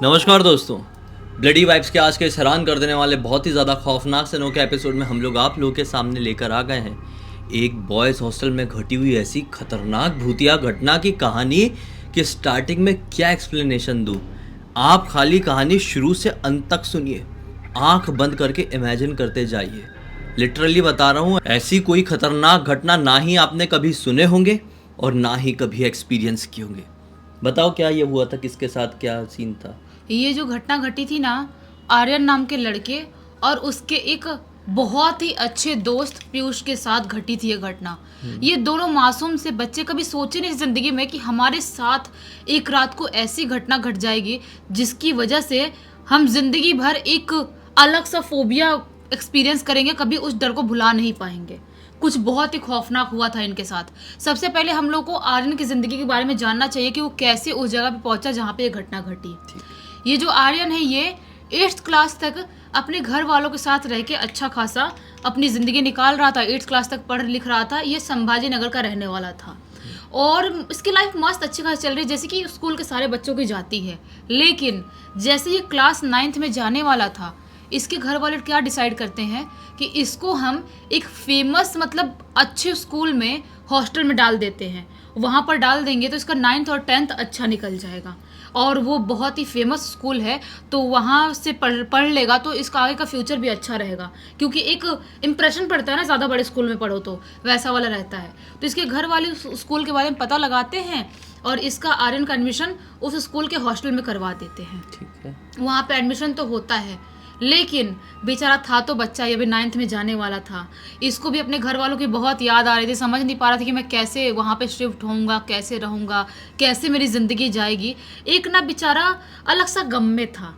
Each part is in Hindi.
नमस्कार दोस्तों। ब्लडी वाइब्स के आज के इस हैरान कर देने वाले बहुत ही ज़्यादा खौफनाक से के एपिसोड में हम लोग आप लोगों के सामने लेकर आ गए हैं एक बॉयज़ हॉस्टल में घटी हुई ऐसी खतरनाक भूतिया घटना की कहानी कि स्टार्टिंग में क्या एक्सप्लेनेशन दूँ। आप खाली कहानी शुरू से अंत तक सुनिए, आंख बंद करके इमेजिन करते जाइए। लिटरली बता रहा हूँ, ऐसी कोई खतरनाक घटना ना ही आपने कभी सुने होंगे और ना ही कभी एक्सपीरियंस किए होंगे। बताओ क्या ये हुआ था, किसके साथ क्या सीन था? ये जो घटना घटी थी ना, आर्यन नाम के लड़के और उसके एक बहुत ही अच्छे दोस्त पीयूष के साथ घटी थी ये घटना। ये दोनों मासूम से बच्चे कभी सोचे नहीं जिंदगी में कि हमारे साथ एक रात को ऐसी घटना घट जाएगी जिसकी वजह से हम जिंदगी भर एक अलग सा फोबिया एक्सपीरियंस करेंगे, कभी उस डर को भुला नहीं पाएंगे। कुछ बहुत ही खौफनाक हुआ था इनके साथ। सबसे पहले हम लोग को आर्यन की जिंदगी के बारे में जानना चाहिए कि वो कैसे उस जगह पे पहुंचा जहाँ पे ये घटना घटी। ये जो आर्यन है ये 8th क्लास तक अपने घर वालों के साथ रह के अच्छा खासा अपनी ज़िंदगी निकाल रहा था। 8th क्लास तक पढ़ लिख रहा था। ये संभाजी नगर का रहने वाला था और इसकी लाइफ मस्त अच्छी खासी चल रही है, जैसे कि स्कूल के सारे बच्चों की जाती है। लेकिन जैसे ये क्लास 9th में जाने वाला था, इसके घर वाले क्या डिसाइड करते हैं कि इसको हम एक फेमस मतलब अच्छे स्कूल में हॉस्टल में डाल देते हैं। वहाँ पर डाल देंगे तो इसका 9th और 10th अच्छा निकल जाएगा और वो बहुत ही फेमस स्कूल है, तो वहाँ से पढ़ लेगा तो इसका आगे का फ्यूचर भी अच्छा रहेगा, क्योंकि एक इम्प्रेशन पड़ता है ना, ज़्यादा बड़े स्कूल में पढ़ो तो वैसा वाला रहता है। तो इसके घर वाले स्कूल के बारे में पता लगाते हैं और इसका आर्यन का एडमिशन उस स्कूल के हॉस्टल में करवा देते हैं। ठीक है। वहाँ पे एडमिशन तो होता है, लेकिन बेचारा था तो बच्चा, ये भी 9th में जाने वाला था। इसको भी अपने घर वालों की बहुत याद आ रही थी, समझ नहीं पा रहा था कि मैं कैसे वहाँ पे शिफ्ट होऊंगा, कैसे रहूँगा, कैसे मेरी ज़िंदगी जाएगी। एक ना बेचारा अलग सा गम में था।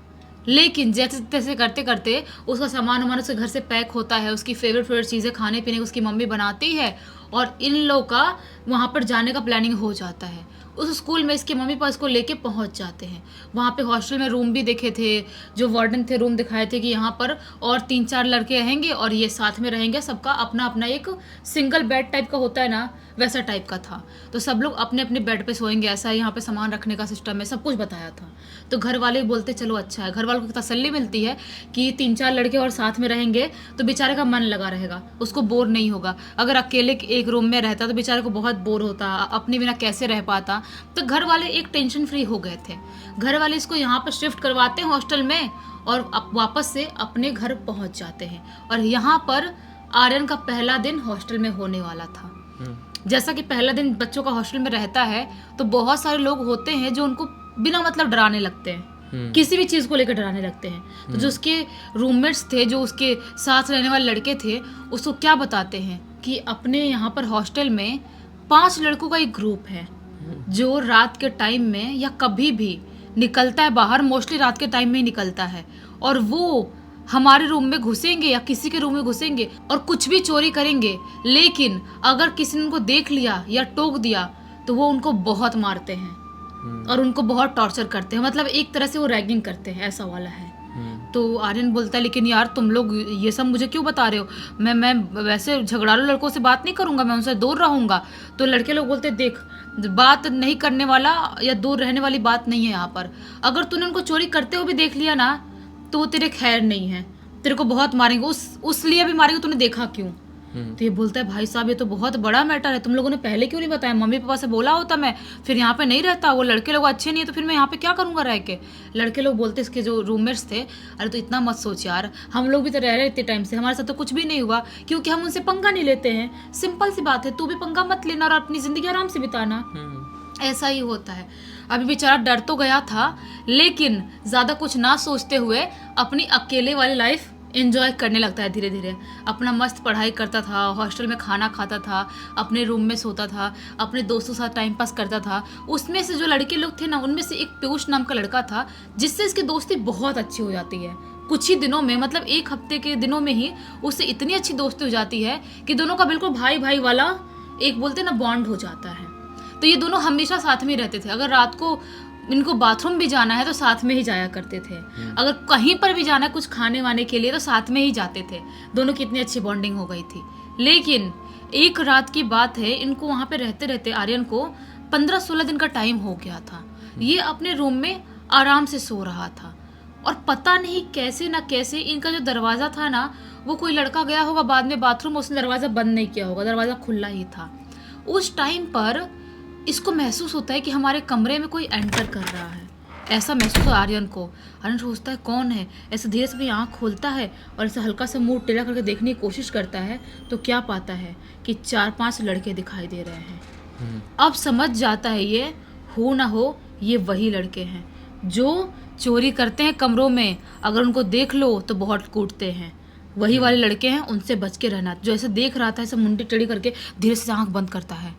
लेकिन जैसे तैसे करते करते उसका सामान वामान उसके घर से पैक होता है, उसकी फेवरेट चीज़ें खाने पीने उसकी मम्मी बनाती है और इन लोगों का वहाँ पर जाने का प्लानिंग हो जाता है। उस स्कूल में इसके मम्मी पापा इसको लेके पहुंच जाते हैं। वहाँ पे हॉस्टल में रूम भी देखे थे, जो वार्डन थे रूम दिखाए थे कि यहाँ पर और 3-4 लड़के रहेंगे और ये साथ में रहेंगे। सबका अपना अपना एक सिंगल बेड टाइप का होता है ना, वैसा टाइप का था। तो सब लोग अपने अपने बेड पे सोएंगे, ऐसा यहाँ पे सामान रखने का सिस्टम है, सब कुछ बताया था। तो घर वाले बोलते चलो अच्छा है, घर वालों को तसल्ली मिलती है कि 3-4 लड़के और साथ में रहेंगे तो बेचारे का मन लगा रहेगा, उसको बोर नहीं होगा। अगर अकेले एक रूम में रहता तो बेचारे को बहुत बोर होता, अपने बिना कैसे रह पाता। तो घर वाले एक टेंशन फ्री हो गए थे। घर वाले इसको यहाँ पर शिफ्ट करवाते हैं हॉस्टल में और अब वापस से अपने घर पहुंच जाते हैं। और यहाँ पर आर्यन का पहला दिन हॉस्टल में होने वाला था। जैसा कि पहला दिन बच्चों का हॉस्टल में रहता है तो बहुत सारे लोग होते हैं जो उनको बिना मतलब डराने लगते हैं, किसी भी चीज़ को लेकर डराने लगते हैं। तो जो उसके रूममेट्स थे, जो उसके साथ रहने वाले लड़के थे, उसको क्या बताते हैं कि अपने यहाँ पर हॉस्टल में 5 लड़कों का एक ग्रुप है जो रात के टाइम में या कभी भी निकलता है बाहर, मोस्टली रात के टाइम में ही निकलता है, और वो हमारे रूम में घुसेंगे या किसी के रूम में घुसेंगे और कुछ भी चोरी करेंगे। लेकिन अगर किसी ने उनको देख लिया या टोक दिया तो वो उनको बहुत मारते हैं और उनको बहुत टॉर्चर करते हैं, मतलब एक तरह से वो रैगिंग करते हैं, ऐसा वाला है। तो आर्यन बोलता है लेकिन यार तुम लोग ये सब मुझे क्यों बता रहे हो, मैं वैसे झगड़ालू लड़कों से बात नहीं करूंगा, मैं उनसे दूर रहूंगा। तो लड़के लोग बोलते देख, बात नहीं करने वाला या दूर रहने वाली बात नहीं है यहाँ पर। अगर तूने उनको चोरी करते हुए भी देख लिया ना तो वो तेरे खैर नहीं है, तेरे को बहुत मारेंगे, उस लिए भी मारेंगे, तूने देखा क्यों। तो ये बोलता है भाई साहब ये तो बहुत बड़ा मैटर है, तुम लोगों ने पहले क्यों नहीं बताया, मम्मी पापा से बोला होता मैं फिर यहाँ पे नहीं रहता, वो लड़के लोग अच्छे नहीं है तो फिर मैं यहाँ पे क्या करूँगा रह के। लड़के लोग बोलते इसके जो रूममेट्स थे, अरे तो इतना मत सोच यार, हम लोग भी तो रह रहे इतने टाइम से, हमारे साथ तो कुछ भी नहीं हुआ क्योंकि हम उनसे पंगा नहीं लेते हैं। सिंपल सी बात है, तू भी पंगा मत लेना और अपनी जिंदगी आराम से बिताना। ऐसा ही होता है। अभी बेचारा डर तो गया था, लेकिन ज़्यादा कुछ ना सोचते हुए अपनी अकेले वाली लाइफ एंजॉय करने लगता है धीरे धीरे। अपना मस्त पढ़ाई करता था, हॉस्टल में खाना खाता था, अपने रूम में सोता था, अपने दोस्तों के साथ टाइम पास करता था। उसमें से जो लड़के लोग थे ना, उनमें से एक पीयूष नाम का लड़का था जिससे इसकी दोस्ती बहुत अच्छी हो जाती है। कुछ ही दिनों में, मतलब 1 हफ्ते के दिनों में ही उससे इतनी अच्छी दोस्ती हो जाती है कि दोनों का बिल्कुल भाई भाई वाला एक बोलते ना बॉन्ड हो जाता है। तो ये दोनों हमेशा साथ में ही रहते थे। अगर रात को इनको बाथरूम भी जाना है तो साथ में ही जाया करते थे, अगर कहीं पर भी जाना है कुछ खाने वाने के लिए तो साथ में ही जाते थे। दोनों की इतनी अच्छी बॉन्डिंग हो गई थी। लेकिन एक रात की बात है, इनको वहाँ पे रहते रहते आर्यन को 15-16 दिन का टाइम हो गया था। ये अपने रूम में आराम से सो रहा था। और पता नहीं कैसे ना कैसे इनका जो दरवाज़ा था ना, वो कोई लड़का गया होगा बाद में बाथरूम, उसने दरवाज़ा बंद नहीं किया होगा, दरवाज़ा खुला ही था। उस टाइम पर इसको महसूस होता है कि हमारे कमरे में कोई एंटर कर रहा है। ऐसा महसूस हो आर्यन को। आर्यन सोचता है कौन है, ऐसे धीरे से अपनी आँख खोलता है और ऐसे हल्का सा मुंह टेढ़ा करके देखने की कोशिश करता है, तो क्या पाता है कि 4-5 लड़के दिखाई दे रहे हैं। अब समझ जाता है ये हो ना हो ये वही लड़के हैं जो चोरी करते हैं कमरों में, अगर उनको देख लो तो बहुत कूटते हैं। वही वाले लड़के हैं, उनसे बच के रहना। जो ऐसे देख रहा था, ऐसे मुंडी टेढ़ी करके धीरे से आँख बंद करता है।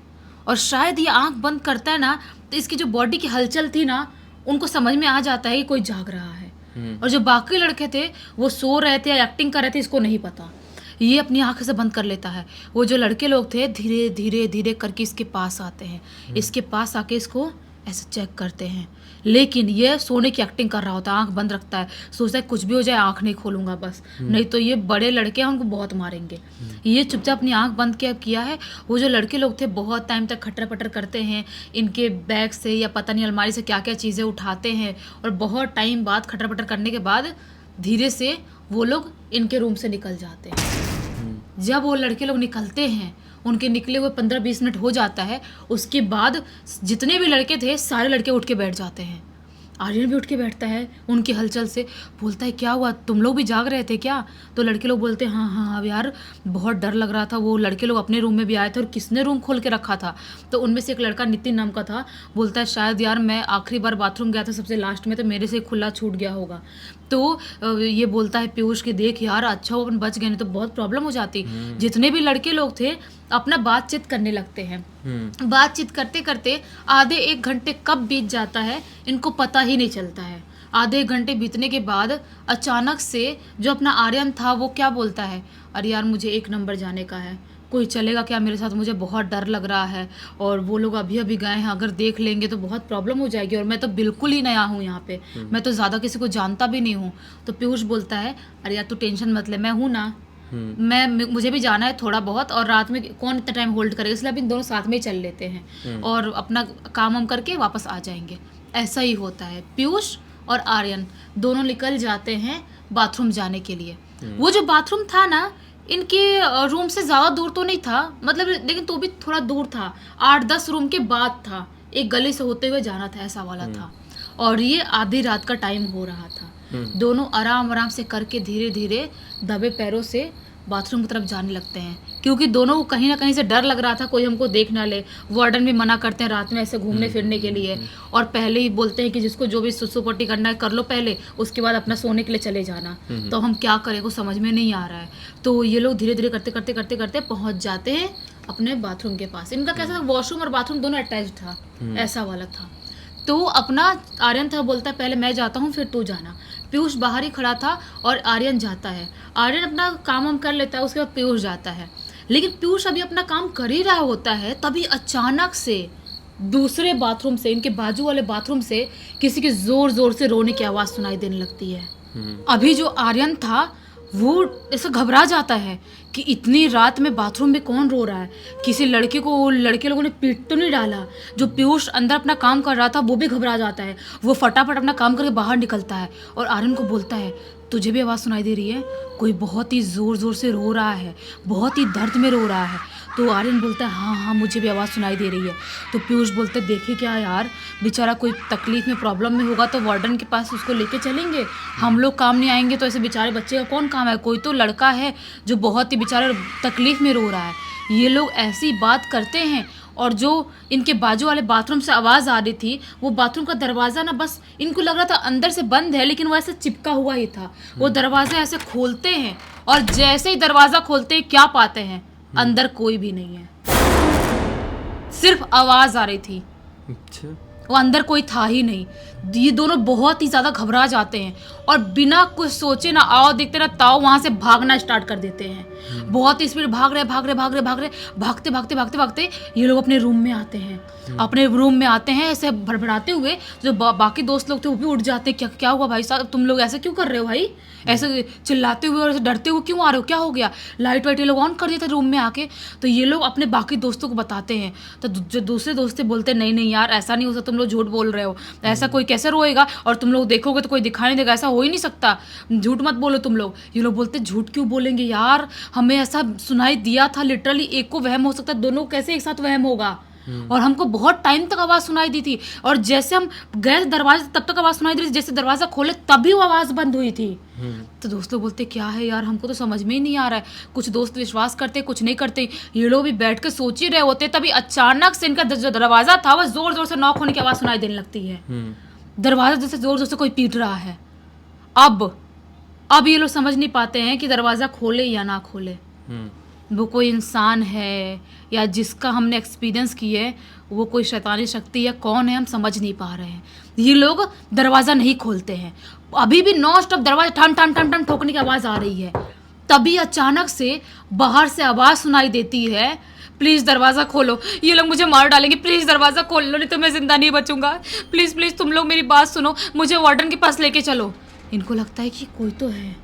और शायद ये आँख बंद करता है ना, तो इसकी जो बॉडी की हलचल थी ना, उनको समझ में आ जाता है कि कोई जाग रहा है। और जो बाकी लड़के थे वो सो रहे थे या एक्टिंग कर रहे थे, इसको नहीं पता। ये अपनी आँख से बंद कर लेता है। वो जो लड़के लोग थे धीरे धीरे धीरे करके इसके पास आते हैं। इसके पास आके इसको ऐसे चेक करते हैं, लेकिन ये सोने की एक्टिंग कर रहा होता है, आंख बंद रखता है, सोचता है कुछ भी हो जाए आंख नहीं खोलूंगा बस, नहीं तो ये बड़े लड़के हैं उनको बहुत मारेंगे। ये चुपचाप अपनी आंख बंद किया है। वो जो लड़के लोग थे बहुत टाइम तक खटर पटर करते हैं, इनके बैग से या पता नहीं अलमारी से क्या क्या चीज़ें उठाते हैं, और बहुत टाइम बाद खटर पटर करने के बाद धीरे से वो लोग इनके रूम से निकल जाते हैं। जब वो लड़के लोग निकलते हैं, उनके निकले हुए 15-20 मिनट हो जाता है, उसके बाद जितने भी लड़के थे सारे लड़के उठ के बैठ जाते हैं। आर्यन भी उठ के बैठता है उनकी हलचल से, बोलता है क्या हुआ, तुम लोग भी जाग रहे थे क्या? तो लड़के लोग बोलते हैं हाँ अब यार बहुत डर लग रहा था। वो लड़के लोग अपने रूम में भी आए थे और किसने रूम खोल के रखा था, तो उनमें से एक लड़का नितिन नाम का था, बोलता है शायद यार मैं आखिरी बार बाथरूम गया था सबसे लास्ट में, तो मेरे से खुला छूट गया होगा। तो ये बोलता है पीयूष कि देख यार अच्छा वो अपन बच गए, नहीं तो बहुत प्रॉब्लम हो जाती। जितने भी लड़के लोग थे अपना बातचीत करने लगते हैं। बातचीत करते करते आधे 1 घंटे कब बीत जाता है इनको पता ही नहीं चलता है। आधे 1 घंटे बीतने के बाद अचानक से जो अपना आर्यन था वो क्या बोलता है, अरे यार मुझे 1 नंबर जाने का है, कोई चलेगा क्या मेरे साथ, मुझे बहुत डर लग रहा है, और वो लोग अभी अभी गए हैं, अगर देख लेंगे तो बहुत प्रॉब्लम हो जाएगी, और मैं तो बिल्कुल ही नया हूँ यहाँ पे, मैं तो ज़्यादा किसी को जानता भी नहीं हूँ। तो पीयूष बोलता है अरे यार तू टेंशन मत ले, मैं हूँ ना, मुझे भी जाना है थोड़ा बहुत, और रात में कौन इतना टाइम होल्ड करेगा, इसलिए अभी दोनों साथ में ही चल लेते हैं और अपना काम वाम करके वापस आ जाएंगे। ऐसा ही होता है। पीयूष और आर्यन दोनों निकल जाते हैं बाथरूम जाने के लिए। वो जो बाथरूम था ना इनके रूम से ज़्यादा दूर तो नहीं था, मतलब लेकिन तो भी थोड़ा दूर था, 8-10 रूम के बाद था, एक गली से होते हुए जाना था, ऐसा वाला था। और ये आधी रात का टाइम हो रहा था। दोनों आराम आराम से करके धीरे धीरे दबे पैरों से बाथरूम की तरफ जाने लगते हैं, क्योंकि दोनों को कहीं ना कहीं से डर लग रहा था कोई हमको देख ना ले। वार्डन भी मना करते हैं रात में ऐसे घूमने फिरने के लिए, और पहले ही बोलते हैं कि जिसको जो भी सुसु पट्टी करना है कर लो पहले, उसके बाद अपना सोने के लिए चले जाना। तो हम क्या करें को समझ में नहीं आ रहा है। तो ये लोग धीरे धीरे करते करते करते करते पहुंच जाते हैं अपने बाथरूम के पास। इनका कैसा वॉशरूम और बाथरूम दोनों अटैच्ड था, ऐसा वाला था। तो अपना आर्यन था बोलता है पहले मैं जाता हूँ फिर तू जाना। पीयूष बाहर ही खड़ा था और आर्यन जाता है। आर्यन अपना काम हम कर लेता है, उसके बाद पीयूष जाता है। लेकिन पीयूष अभी अपना काम कर ही रहा होता है, तभी अचानक से दूसरे बाथरूम से, इनके बाजू वाले बाथरूम से किसी की जोर जोर से रोने की आवाज़ सुनाई देने लगती है। अभी जो आर्यन था वो ऐसा घबरा जाता है कि इतनी रात में बाथरूम में कौन रो रहा है, किसी लड़के को लड़के लोगों ने पीट तो नहीं डाला। जो पीयूष अंदर अपना काम कर रहा था वो भी घबरा जाता है, वो फटाफट अपना काम करके बाहर निकलता है और आर्यन को बोलता है तुझे भी आवाज़ सुनाई दे रही है, कोई बहुत ही ज़ोर ज़ोर से रो रहा है, बहुत ही दर्द में रो रहा है। तो आर्यन बोलता है हाँ हाँ मुझे भी आवाज़ सुनाई दे रही है। तो पीयूष बोलते हैं देखिए क्या यार, बेचारा कोई तकलीफ़ में प्रॉब्लम में होगा तो वार्डन के पास उसको लेके चलेंगे, हम लोग काम नहीं आएंगे तो ऐसे बेचारे बच्चे का कौन काम है, कोई तो लड़का है जो बहुत ही बेचारा तकलीफ़ में रो रहा है। ये लोग ऐसी बात करते हैं, और जो इनके बाजू वाले बाथरूम से आवाज़ आ रही थी वो बाथरूम का दरवाज़ा ना बस इनको लग रहा था अंदर से बंद है, लेकिन वो ऐसे चिपका हुआ ही था। वो दरवाज़ा ऐसे खोलते हैं और जैसे ही दरवाज़ा खोलते हैं क्या पाते हैं, अंदर कोई भी नहीं है, सिर्फ आवाज़ आ रही थी। अच्छा। वो अंदर कोई था ही नहीं। ये दोनों बहुत ही ज़्यादा घबरा जाते हैं और बिना कुछ सोचे ना आओ देखते ना ताओ वहाँ से भागना स्टार्ट कर देते हैं। बहुत ही स्पीड भागते भागते भागते भागते ये लोग अपने रूम में आते हैं। अपने रूम में आते हैं ऐसे भड़बड़ाते हुए। जो बाकी दोस्त लोग थे वो भी उठ जाते हैं, क्या क्या हुआ भाई साहब, तुम लोग ऐसे क्यों कर रहे हो भाई, ऐसे चिल्लाते हुए और ऐसे डरते हुए क्यों आ रहे हो, क्या हो गया, लाइट वाइट ये लोग ऑन कर दिए थे रूम में आके। तो ये लोग अपने बाकी दोस्तों को बताते हैं, तो जो दूसरे दोस्त थे बोलते नहीं नहीं यार ऐसा नहीं हो सकता, तुम लोग झूठ बोल रहे हो, ऐसा कोई कैसे रोएगा, और तुम लोग देखोगे तो कोई दिखाई नहीं देगा, ऐसा हो ही नहीं सकता, झूठ मत बोलो तुम लोग। ये लोग बोलते झूठ क्यों बोलेंगे यार, हमें ऐसा सुनाई दिया था, लिटरली एक को वहम हो सकता है, दोनों कैसे एक साथ वहम होगा। और हमको बहुत टाइम तक आवाज सुनाई दी थी, और जैसे हम गए दरवाजे तब तक आवाज सुनाई दी थी, जैसे दरवाजा खोले तभी वो आवाज बंद हुई थी। तो दोस्त लोग बोलते क्या है यार, हमको तो समझ में ही नहीं आ रहा है। कुछ दोस्त विश्वास करते, कुछ नहीं करते। ये लोग भी बैठ के सोच ही रहे होते, तभी अचानक से इनका जो दरवाजा था वो जोर जोर से नॉक होने की आवाज सुनाई देने लगती है। दरवाजा जैसे जोर जोर से कोई पीट रहा है। अब ये लोग समझ नहीं पाते हैं कि दरवाजा खोले या ना खोले। वो कोई इंसान है या जिसका हमने एक्सपीरियंस किया है वो कोई शैतानी शक्ति है, कौन है हम समझ नहीं पा रहे हैं। ये लोग दरवाज़ा नहीं खोलते हैं, अभी भी नॉन स्टॉप दरवाजा ठन ठन ठन ठन ठोकने की आवाज़ आ रही है। तभी अचानक से बाहर से आवाज़ सुनाई देती है, प्लीज़ दरवाज़ा खोलो, ये लोग मुझे मार डालेंगे, प्लीज़ दरवाज़ा खोल लो, नहीं तो मैं ज़िंदा नहीं बचूंगा, प्लीज़ प्लीज़ तुम लोग मेरी बात सुनो, मुझे वार्डन के पास लेके चलो। इनको लगता है कि कोई तो है,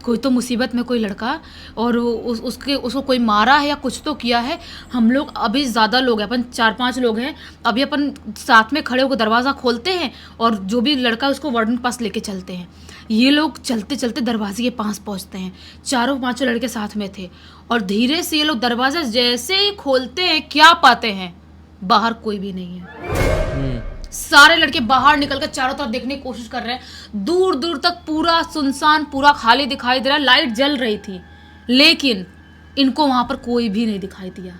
कोई तो मुसीबत में कोई लड़का, और उसको कोई मारा है या कुछ तो किया है। हम लोग अभी ज़्यादा लोग हैं, अपन 4-5 लोग हैं, अभी अपन साथ में खड़े होकर दरवाज़ा खोलते हैं और जो भी लड़का है उसको वार्डन के पास लेके चलते हैं। ये लोग चलते चलते दरवाजे के पास पहुंचते हैं, 4-5 लड़के साथ में थे, और धीरे से ये लोग दरवाज़ा जैसे ही खोलते हैं क्या पाते हैं, बाहर कोई भी नहीं है। सारे लड़के बाहर निकलकर चारों तरफ देखने की कोशिश कर रहे हैं। दूर दूर तक पूरा सुनसान, पूरा खाली दिखाई दे रहा है। लाइट जल रही थी लेकिन इनको वहां पर कोई भी नहीं दिखाई दिया।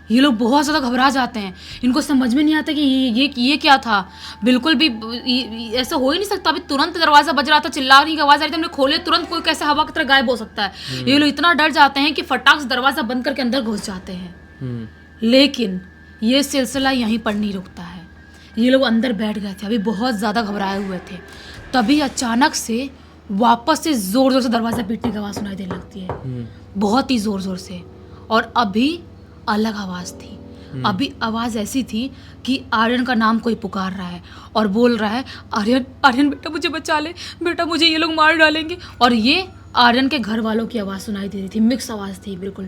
ये लोग बहुत ज्यादा घबरा जाते हैं, इनको समझ में नहीं आता कि ये क्या था। बिल्कुल भी ऐसा हो ही नहीं सकता। अभी तुरंत दरवाजा बज रहा था, चिल्लाने की आवाज आ रही थी, हमने खोले तुरंत कोई कैसे हवा की तरह गायब हो सकता है। ये लोग इतना डर जाते हैं कि फटाक से दरवाजा बंद करके अंदर घुस जाते हैं। लेकिन ये सिलसिला यहीं पर नहीं रुकता है। ये लोग अंदर बैठ गए थे, अभी बहुत ज़्यादा घबराए हुए थे। तभी अचानक से वापस से ज़ोर ज़ोर से दरवाज़ा पीटने की आवाज़ सुनाई देने लगती है, बहुत ही ज़ोर ज़ोर से। और अभी अलग आवाज़ थी, अभी आवाज़ ऐसी थी कि आर्यन का नाम कोई पुकार रहा है और बोल रहा है, आर्यन आर्यन बेटा मुझे बचा ले, बेटा मुझे ये लोग मार डालेंगे। और ये आर्यन के घर वालों की आवाज़ सुनाई दे रही थी, मिक्स आवाज़ थी बिल्कुल।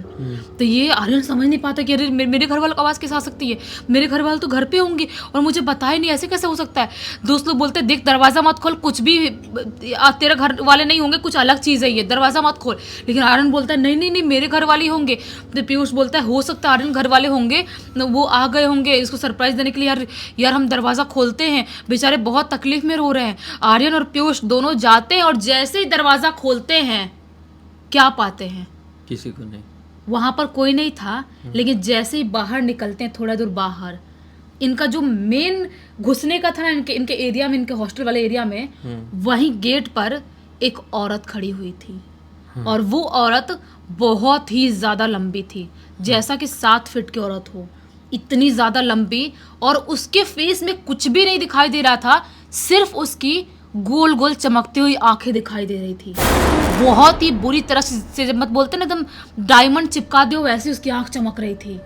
तो ये आर्यन समझ नहीं पाता कि अरे मेरे घर वालों की आवाज़ कैसे आ सकती है, मेरे घर वाले तो घर पे होंगे और मुझे बताए नहीं, ऐसे कैसे हो सकता है। दोस्त लोग बोलते देख दरवाज़ा मत खोल, कुछ भी तेरे घर वाले नहीं होंगे, कुछ अलग चीज़ है ये, दरवाज़ा मत खोल। लेकिन आर्यन बोलता है नहीं नहीं नहीं मेरे घर वाले होंगे। तो पीयूष बोलता है हो सकता है आर्यन घर वाले होंगे, वो आ गए होंगे इसको सरप्राइज देने के लिए। यार हम दरवाज़ा खोलते हैं, बेचारे बहुत तकलीफ में रो रहे हैं। आर्यन और पीयूष दोनों जाते हैं और जैसे ही दरवाज़ा खोलते हैं क्या पाते हैं, किसी को नहीं, वहां पर कोई नहीं था। लेकिन जैसे ही बाहर निकलते हैं, थोड़ा दूर बाहर, इनका जो मेन घुसने का था इनके एरिया में, इनके हॉस्टल वाले एरिया में, वहीं गेट पर एक औरत खड़ी हुई थी। और वो औरत बहुत ही ज्यादा लंबी थी, जैसा कि 7 फीट की औरत हो, इतनी ज्यादा लंबी। और उसके फेस में कुछ भी नहीं दिखाई दे रहा था, सिर्फ उसकी गोल गोल चमकती हुई आंखें दिखाई दे रही थी। बहुत ही बुरी तरह से, जब मत बोलते ना एकदम डायमंड चिपका दो वैसे उसकी आंख चमक रही थी।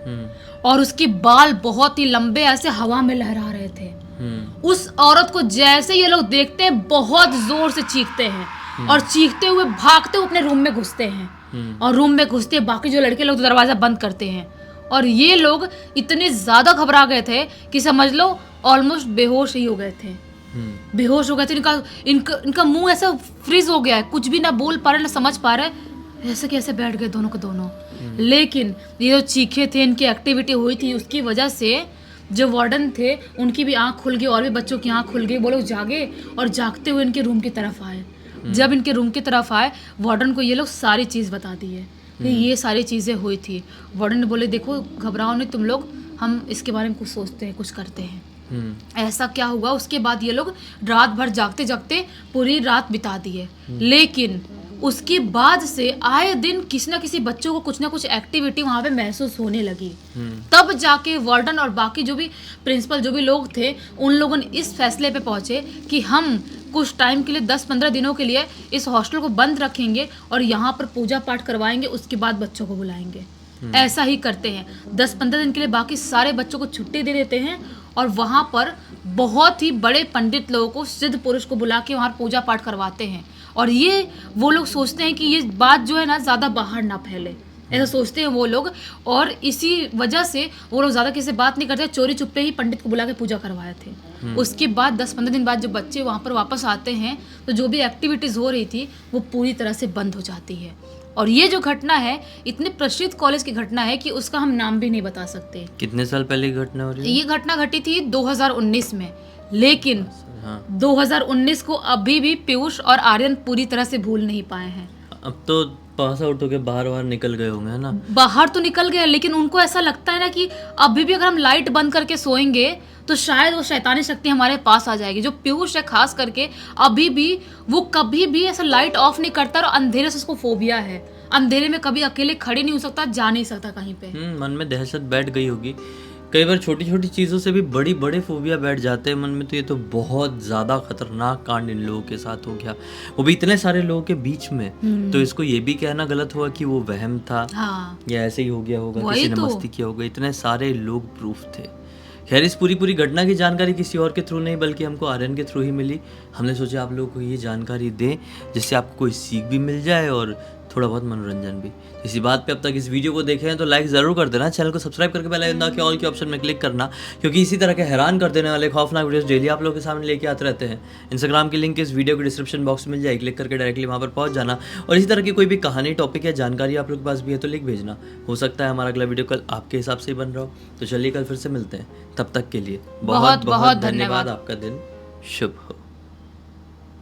और उसके बाल बहुत ही लंबे ऐसे हवा में लहरा रहे थे। उस औरत को जैसे ये लोग देखते हैं बहुत जोर से चीखते हैं और चीखते हुए भागते हुए अपने रूम में घुसते हैं। और रूम में घुसते बाकी जो लड़के लोग दरवाजा बंद करते हैं। और ये लोग इतने ज्यादा घबरा गए थे कि समझ लो ऑलमोस्ट बेहोश ही हो गए थे। बेहोश हो गए थे। इनका मुंह ऐसा फ्रीज हो गया है, कुछ भी ना बोल पा रहे ना समझ पा रहे, ऐसे कैसे बैठ गए दोनों के दोनों। लेकिन ये जो चीखे थे, इनकी एक्टिविटी हुई थी, उसकी वजह से जो वार्डन थे उनकी भी आंख खुल गई और भी बच्चों की आंख खुल गई। वो लोग जागे और जागते हुए इनके रूम की तरफ आए। जब इनके रूम की तरफ आए, वार्डन को ये लोग सारी चीज़ बता दी है कि ये सारी चीज़ें हुई थी। वार्डन ने बोले देखो घबराओ नहीं तुम लोग, हम इसके बारे में कुछ सोचते हैं, कुछ करते हैं। ऐसा क्या हुआ। उसके बाद ये लोग रात भर जागते जागते पूरी रात बिता दी है। लेकिन उसके बाद से आए दिन किसी ना किसी बच्चों को कुछ ना कुछ एक्टिविटी वहां पे महसूस होने लगी। तब जाके वार्डन और बाकी जो भी प्रिंसिपल जो भी लोग थे उन लोगों ने इस फैसले पे पहुंचे कि हम कुछ टाइम के लिए 10-15 दिनों के लिए इस हॉस्टल को बंद रखेंगे और यहाँ पर पूजा पाठ करवाएंगे, उसके बाद बच्चों को बुलाएंगे। ऐसा ही करते हैं, 10-15 दिन के लिए बाकी सारे बच्चों को छुट्टी दे देते हैं और वहाँ पर बहुत ही बड़े पंडित लोगों को, सिद्ध पुरुष को बुला के वहाँ पूजा पाठ करवाते हैं। और ये वो लोग सोचते हैं कि ये बात जो है ना ज़्यादा बाहर ना फैले, ऐसा सोचते हैं वो लोग, और इसी वजह से वो लोग ज़्यादा किसी से बात नहीं करते, चोरी चुप्पे ही पंडित को बुला के पूजा करवाए थे। उसके बाद 10-15 दिन बाद जब बच्चे वहाँ पर वापस आते हैं तो जो भी एक्टिविटीज़ हो रही थी वो पूरी तरह से बंद हो जाती है। और ये जो घटना है इतने प्रसिद्ध कॉलेज की घटना है कि उसका हम नाम भी नहीं बता सकते। कितने साल पहले की घटना हो रही है? ये घटना घटी थी 2019 में, लेकिन हाँ। 2019 को अभी भी पीयूष और आर्यन पूरी तरह से भूल नहीं पाए हैं। अब तो पास आउट होके बाहर निकल गए होंगे, है ना? बाहर तो निकल गए, लेकिन उनको ऐसा लगता है ना कि अभी भी अगर हम लाइट बंद करके सोएंगे तो शायद वो शैतानी शक्ति हमारे पास आ जाएगी। जो पीयूष है खास करके, अभी भी वो कभी भी ऐसा लाइट ऑफ नहीं करता और अंधेरे से उसको फोबिया है। अंधेरे में कभी अकेले खड़े नहीं हो सकता, जा नहीं सकता कहीं पे। मन में दहशत बैठ गई होगी। कई बार छोटी छोटी चीज़ों से भी बड़ी बड़े फोबिया बैठ जाते हैं मन में। तो ये तो बहुत ज़्यादा खतरनाक कांड इन लोगों के साथ हो गया, वो भी इतने सारे लोगों के बीच में। तो इसको ये भी कहना गलत हुआ कि वो वहम था, हाँ। या ऐसे ही हो गया होगा, वही किसी ने तो। मस्ती किया होगा। इतने सारे लोग प्रूफ थे। खैर, इस पूरी घटना की जानकारी किसी और के थ्रू नहीं बल्कि हमको आर्यन के थ्रू ही मिली। हमने सोचा आप लोगों को ये जानकारी दें जिससे आपको कोई सीख भी मिल जाए और थोड़ा बहुत मनोरंजन भी। इसी बात पे अब तक इस वीडियो को देखे हैं तो लाइक ज़रूर कर देना, चैनल को सब्सक्राइब करके बेल आइकन दबा के ऑल के ऑप्शन में क्लिक करना, क्योंकि इसी तरह के हैरान कर देने वाले खौफनाक वीडियोस डेली आप लोगों के सामने लेके आते रहते हैं। इंस्टाग्राम की लिंक इस वीडियो के डिस्क्रिप्शन बॉक्स में मिल जाएगी, क्लिक करके डायरेक्टली वहाँ पर पहुँच जाना। और इसी तरह की कोई भी कहानी, टॉपिक या जानकारी आप लोग के पास भी है तो लिख भेजना। हो सकता है हमारा अगला वीडियो कल आपके हिसाब से ही बन रहा हो। तो चलिए कल फिर से मिलते हैं, तब तक के लिए बहुत बहुत धन्यवाद। आपका दिन शुभ हो।